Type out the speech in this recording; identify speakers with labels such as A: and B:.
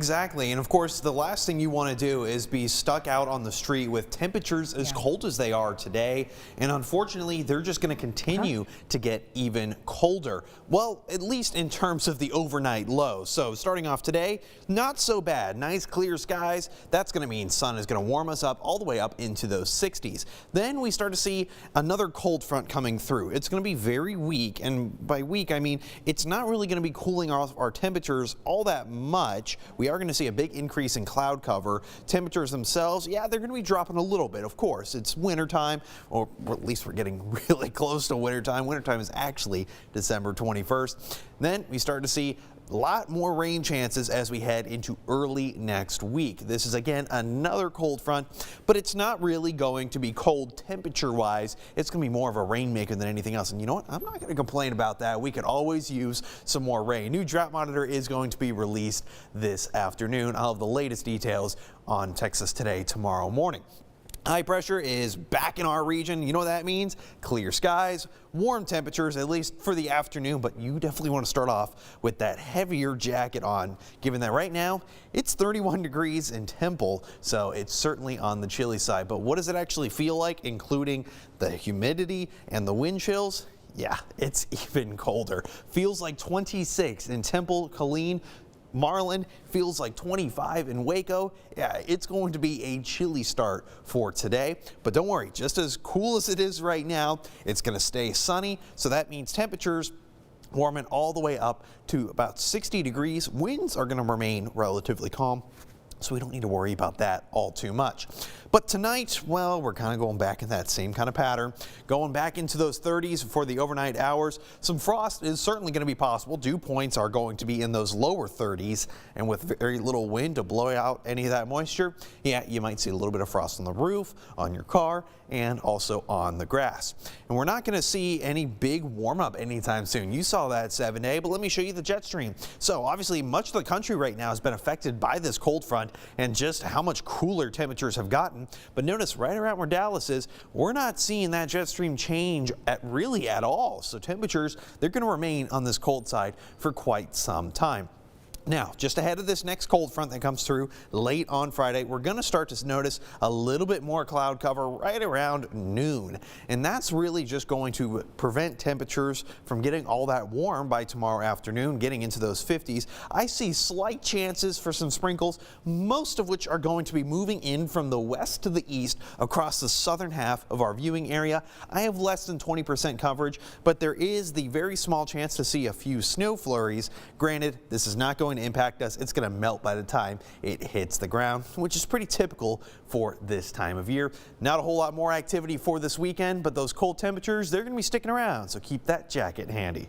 A: Exactly. And of course, the last thing you want to do is be stuck out on the street with temperatures as cold as they are today. And unfortunately, they're just going to continue to get even colder. Well, at least in terms of the overnight low. So starting off today, not so bad. Nice clear skies. That's going to mean sun is going to warm us up all the way up into those 60s. Then we start to see another cold front coming through. It's going to be very weak. And by weak, I mean it's not really going to be cooling off our temperatures all that much. We are going to see a big increase in cloud cover. Temperatures themselves, yeah, they're going to be dropping a little bit. Of course, it's wintertime, or at least we're getting really close to wintertime. Wintertime is actually December 21st. Then we start to see a lot more rain chances as we head into early next week. This is again another cold front, but it's not really going to be cold temperature-wise. It's going to be more of a rainmaker than anything else. And you know what? I'm not going to complain about that. We could always use some more rain. New drought monitor is going to be released this afternoon. I'll have the latest details on Texas Today tomorrow morning. High pressure is back in our region. You know what that means? Clear skies, warm temperatures, at least for the afternoon, but you definitely want to start off with that heavier jacket on, given that right now it's 31 degrees in Temple, so it's certainly on the chilly side. But what does it actually feel like, including the humidity and the wind chills? Yeah, it's even colder. Feels like 26 in Temple, Killeen, Marlin, feels like 25 in Waco. Yeah, it's going to be a chilly start for today, but don't worry, just as cool as it is right now, it's going to stay sunny, so that means temperatures warming all the way up to about 60 degrees. Winds are going to remain relatively calm, so we don't need to worry about that all too much. But tonight, well, we're kind of going back in that same kind of pattern, going back into those 30s for the overnight hours. Some frost is certainly going to be possible. Dew points are going to be in those lower 30s, and with very little wind to blow out any of that moisture, yeah, you might see a little bit of frost on the roof, on your car, and also on the grass. And we're not going to see any big warm up anytime soon. You saw that 7A, but let me show you the jet stream. So obviously much of the country right now has been affected by this cold front and just how much cooler temperatures have gotten. But notice right around where Dallas is, we're not seeing that jet stream change really at all. So temperatures, they're going to remain on this cold side for quite some time. Now, just ahead of this next cold front that comes through late on Friday, we're going to start to notice a little bit more cloud cover right around noon. And that's really just going to prevent temperatures from getting all that warm by tomorrow afternoon, getting into those 50s. I see slight chances for some sprinkles, most of which are going to be moving in from the west to the east across the southern half of our viewing area. I have less than 20% coverage, but there is the very small chance to see a few snow flurries. Granted, this is not going to impact us. It's going to melt by the time it hits the ground, which is pretty typical for this time of year. Not a whole lot more activity for this weekend, but those cold temperatures, they're going to be sticking around, so keep that jacket handy.